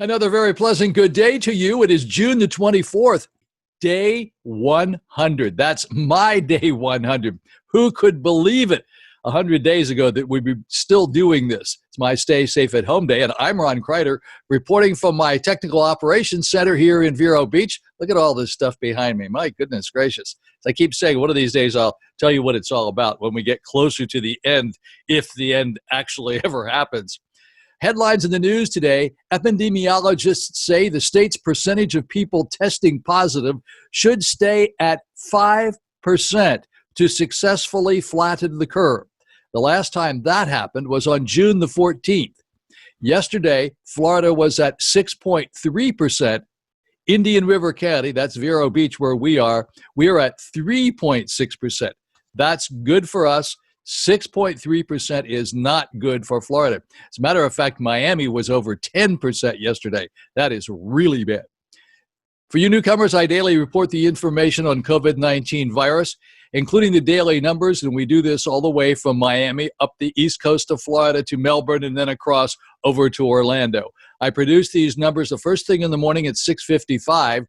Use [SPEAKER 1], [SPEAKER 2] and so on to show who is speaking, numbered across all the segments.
[SPEAKER 1] Another very pleasant good day to you. It is June the 24th, day 100. That's my day 100. Who could believe it 100 days ago that we'd be still doing this? It's my Stay Safe at Home day, and I'm Ron Crider, reporting from my Technical Operations Center here in Vero Beach. Look at all this stuff behind me. My goodness gracious. As I keep saying, one of these days I'll tell you what it's all about when we get closer to the end, if the end actually ever happens. Headlines in the news today: epidemiologists say the state's percentage of people testing positive should stay at 5% to successfully flatten the curve. The last time that happened was on June the 14th. Yesterday, Florida was at 6.3%. Indian River County, that's Vero Beach where we are at 3.6%. That's good for us. 6.3% is not good for Florida. As a matter of fact, Miami was over 10% yesterday. That is really bad. For you newcomers, I daily report the information on COVID-19 virus, including the daily numbers, and we do this all the way from Miami up the east coast of Florida to Melbourne and then across over to Orlando. I produce these numbers the first thing in the morning at 6:55.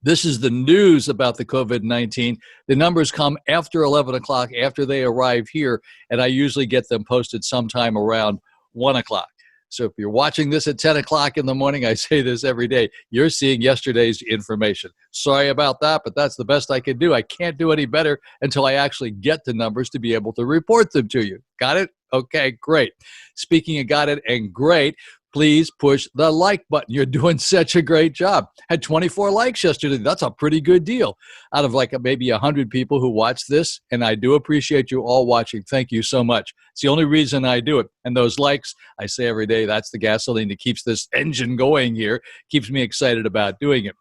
[SPEAKER 1] This is the news about the COVID-19. The numbers come after 11 o'clock, after they arrive here, and I usually get them posted sometime around 1 o'clock. So if you're watching this at 10 o'clock in the morning, I say this every day, you're seeing yesterday's information. Sorry about that, but that's the best I can do. I can't do any better until I actually get the numbers to be able to report them to you. Got it? Okay, great. Speaking of got it and great, please push the like button. You're doing such a great job. Had 24 likes yesterday. That's a pretty good deal out of like maybe 100 people who watch this, and I do appreciate you all watching. Thank you so much. It's the only reason I do it. And those likes, I say every day, that's the gasoline that keeps this engine going here, keeps me excited about doing it.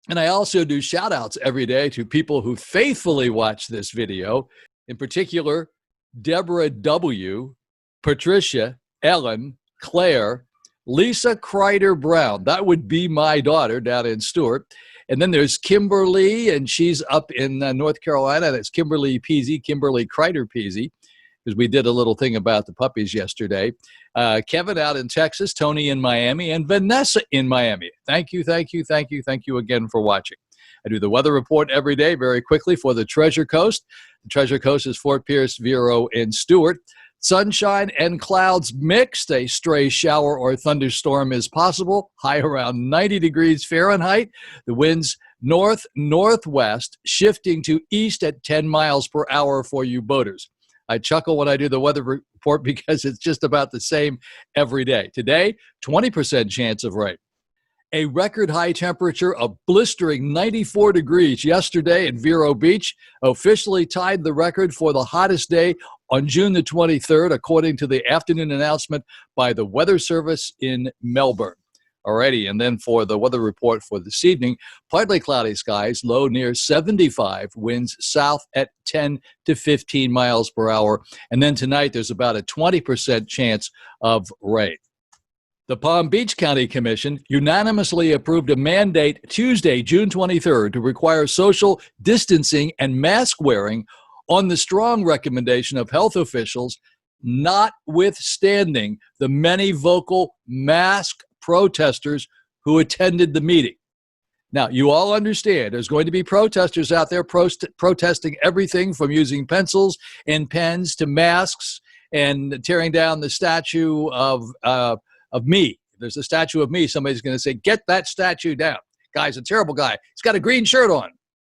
[SPEAKER 1] And I also do shout-outs every day to people who faithfully watch this video, in particular, Deborah W., Patricia, Ellen, Claire, Lisa Crider Brown. That would be my daughter down in Stewart. And then there's Kimberly, and she's up in North Carolina. That's Kimberly Peasy, Kimberly Crider Peasy, because we did a little thing about the puppies yesterday. Kevin out in Texas, Tony in Miami, and Vanessa in Miami. Thank you again for watching. I do the weather report every day very quickly for the Treasure Coast. The Treasure Coast is Fort Pierce, Vero, and Stewart. Sunshine and clouds mixed. A stray shower or thunderstorm is possible. High around 90 degrees Fahrenheit. The winds north-northwest, shifting to east at 10 miles per hour for you boaters. I chuckle when I do the weather report because it's just about the same every day. Today, 20% chance of rain. A record high temperature of blistering 94 degrees yesterday in Vero Beach officially tied the record for the hottest day on June the 23rd, according to the afternoon announcement by the Weather Service in Melbourne. Alrighty, and then for the weather report for this evening, partly cloudy skies, low near 75, winds south at 10 to 15 miles per hour. And then tonight, there's about a 20% chance of rain. The Palm Beach County Commission unanimously approved a mandate Tuesday, June 23rd, to require social distancing and mask wearing on the strong recommendation of health officials, notwithstanding the many vocal mask protesters who attended the meeting. Now, you all understand there's going to be protesters out there protesting everything from using pencils and pens to masks and tearing down the statue of me. If there's a statue of me, somebody's going to say, get that statue down. Guy's a terrible guy. He's got a green shirt on.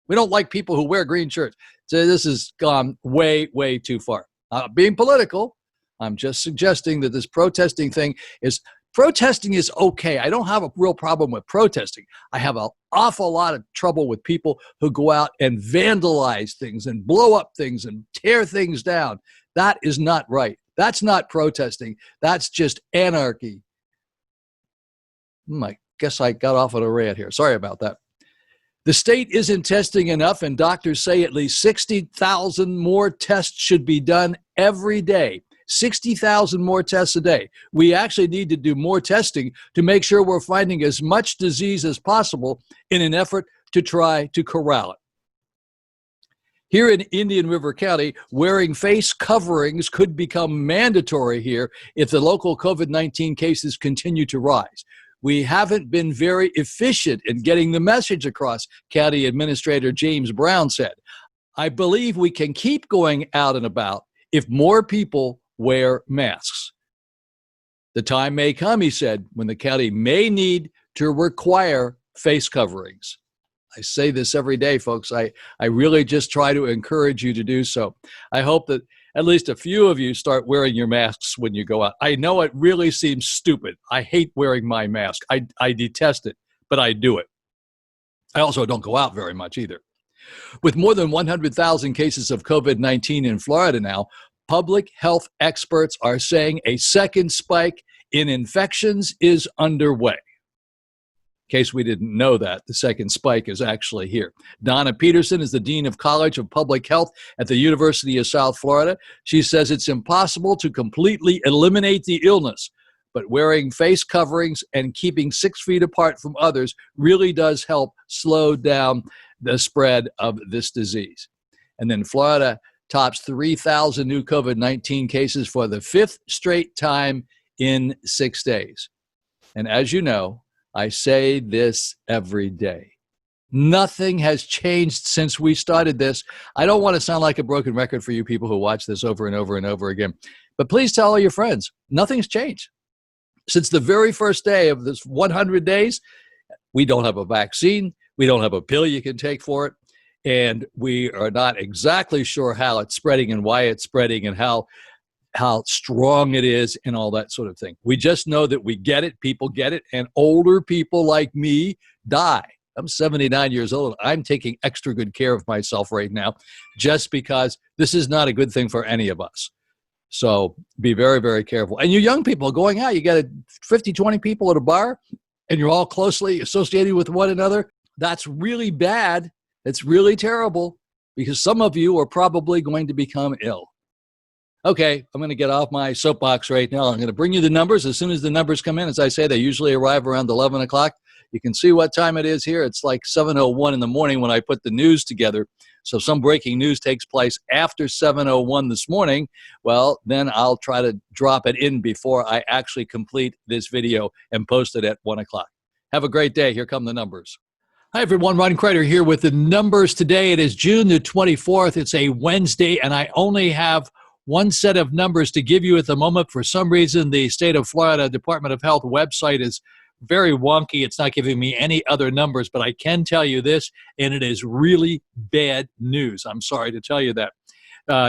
[SPEAKER 1] We don't like people who wear green shirts. So this has gone way, way too far. Being political, I'm just suggesting that this protesting is okay. I don't have a real problem with protesting. I have an awful lot of trouble with people who go out and vandalize things and blow up things and tear things down. That is not right. That's not protesting. That's just anarchy. I guess I got off on a rant here. Sorry about that. The state isn't testing enough, and doctors say at least 60,000 more tests should be done every day. 60,000 more tests a day. We actually need to do more testing to make sure we're finding as much disease as possible in an effort to try to corral it. Here in Indian River County, wearing face coverings could become mandatory here if the local COVID-19 cases continue to rise. we haven't been very efficient in getting the message across, County Administrator James Brown said. I believe we can keep going out and about if more people wear masks. The time may come, he said, when the county may need to require face coverings. I say this every day, folks. I really just try to encourage you to do so. I hope that at least a few of you start wearing your masks when you go out. I know it really seems stupid. I hate wearing my mask. I detest it, but I do it. I also don't go out very much either. With more than 100,000 cases of COVID-19 in Florida now, public health experts are saying a second spike in infections is underway. In case we didn't know that, the second spike is actually here. Donna Peterson is the Dean of College of Public Health at the University of South Florida. She says it's impossible to completely eliminate the illness, but wearing face coverings and keeping 6 feet apart from others really does help slow down the spread of this disease. And then Florida tops 3,000 new COVID-19 cases for the 5th straight time in 6 days. And as you know, I say this every day. Nothing has changed since we started this. I don't want to sound like a broken record for you people who watch this over and over and over again, but please tell all your friends, nothing's changed. Since the very first day of this 100 days, we don't have a vaccine. We don't have a pill you can take for it. And we are not exactly sure how it's spreading and why it's spreading and how strong it is and all that sort of thing. We just know that we get it, people get it, and older people like me die. I'm 79 years old. I'm taking extra good care of myself right now just because this is not a good thing for any of us. So be very, very careful. And you young people going out, you got 50, 20 people at a bar, and you're all closely associated with one another. That's really bad. It's really terrible because some of you are probably going to become ill. Okay, I'm going to get off my soapbox right now. I'm going to bring you the numbers as soon as the numbers come in. As I say, they usually arrive around 11 o'clock. You can see what time it is here. It's like 7:01 in the morning when I put the news together. So some breaking news takes place after 7:01 this morning. Well, then I'll try to drop it in before I actually complete this video and post it at 1 o'clock. Have a great day. Here come the numbers. Hi, everyone. Ron Crider here with the numbers today. It is June the 24th. It's a Wednesday, and I only have one set of numbers to give you at the moment. For some reason, the state of Florida Department of Health website is very wonky. It's not giving me any other numbers, but I can tell you this, and it is really bad news. I'm sorry to tell you that.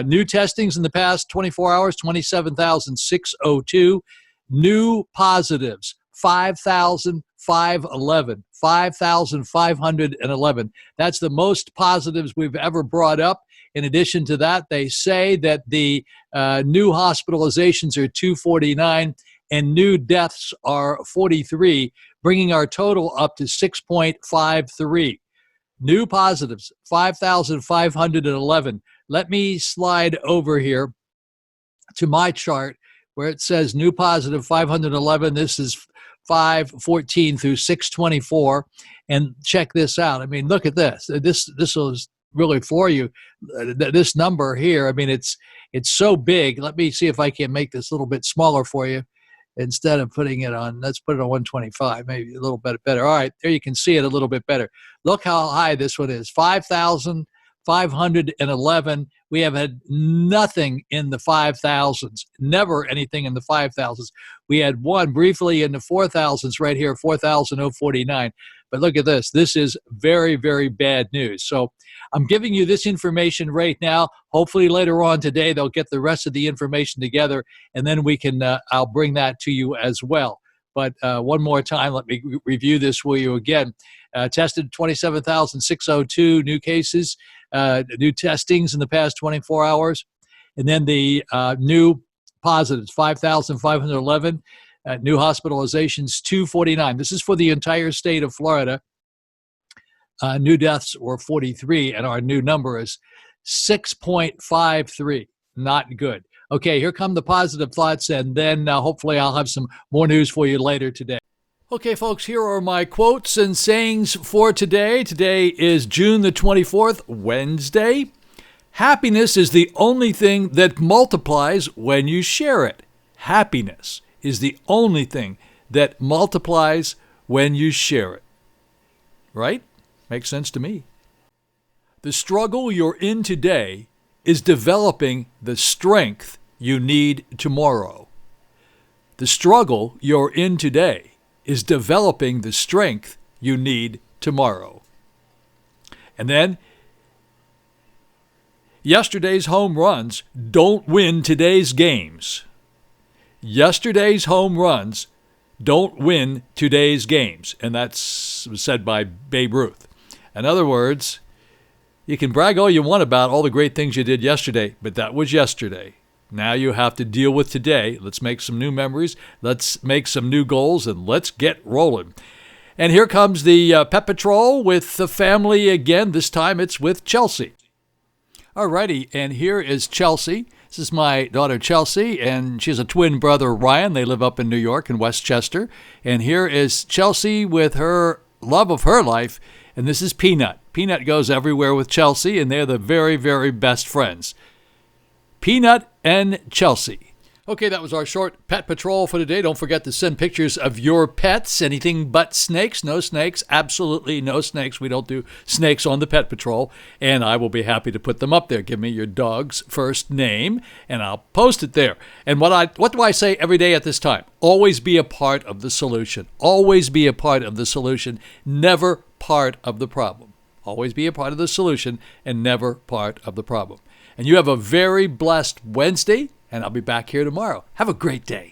[SPEAKER 1] New testings in the past 24 hours, 27,602. New positives, 5,511. 5,511. That's the most positives we've ever brought up. In addition to that, they say that the new hospitalizations are 249 and new deaths are 43, bringing our total up to 6.53. New positives, 5,511. Let me slide over here to my chart where it says new positive 511. This is 514 through 624. And check this out. I mean, look at this. This was really for you. This number here, I mean, it's so big. Let me see if I can make this a little bit smaller for you. Instead of putting it on, let's put it on 125, maybe a little bit better. All right, there you can see it a little bit better. Look how high this one is, 5,511. We have had nothing in the 5,000s, never anything in the 5,000s. We had one briefly in the 4,000s right here, 4,049. But look at this. This is very, very bad news. So I'm giving you this information right now. Hopefully later on today, they'll get the rest of the information together, and then we can, I'll bring that to you as well. But one more time, let me review this for you again. Tested 27,602 new cases, new testings in the past 24 hours. And then the new positives, 5,511. New hospitalizations, 249. This is for the entire state of Florida. New deaths were 43, and our new number is 6.53. Not good. Okay, here come the positive thoughts, and then hopefully I'll have some more news for you later today. Okay, folks, here are my quotes and sayings for today. Today is June the 24th, Wednesday. Happiness is the only thing that multiplies when you share it. Happiness is the only thing that multiplies when you share it. Right? Makes sense to me. The struggle you're in today is developing the strength you need tomorrow. The struggle you're in today is developing the strength you need tomorrow. And then, yesterday's home runs don't win today's games. Yesterday's home runs don't win today's games. And that's said by Babe Ruth. In other words, you can brag all you want about all the great things you did yesterday, but that was yesterday. Now you have to deal with today. Let's make some new memories. Let's make some new goals, and let's get rolling. And here comes the Pet Patrol with the family again. This time it's with Chelsea. Alrighty, and here is Chelsea. This is my daughter Chelsea, and she has a twin brother, Ryan. They live up in New York in Westchester. And here is Chelsea with her love of her life, and this is Peanut. Peanut goes everywhere with Chelsea, and they're the very, very best friends. Peanut and Chelsea. Okay, that was our short pet patrol for today. Don't forget to send pictures of your pets. Anything but snakes. No snakes. Absolutely no snakes. We don't do snakes on the pet patrol. And I will be happy to put them up there. Give me your dog's first name, and I'll post it there. And what do I say every day at this time? Always be a part of the solution. Always be a part of the solution. Never part of the problem. Always be a part of the solution and never part of the problem. And you have a very blessed Wednesday, and I'll be back here tomorrow. Have a great day.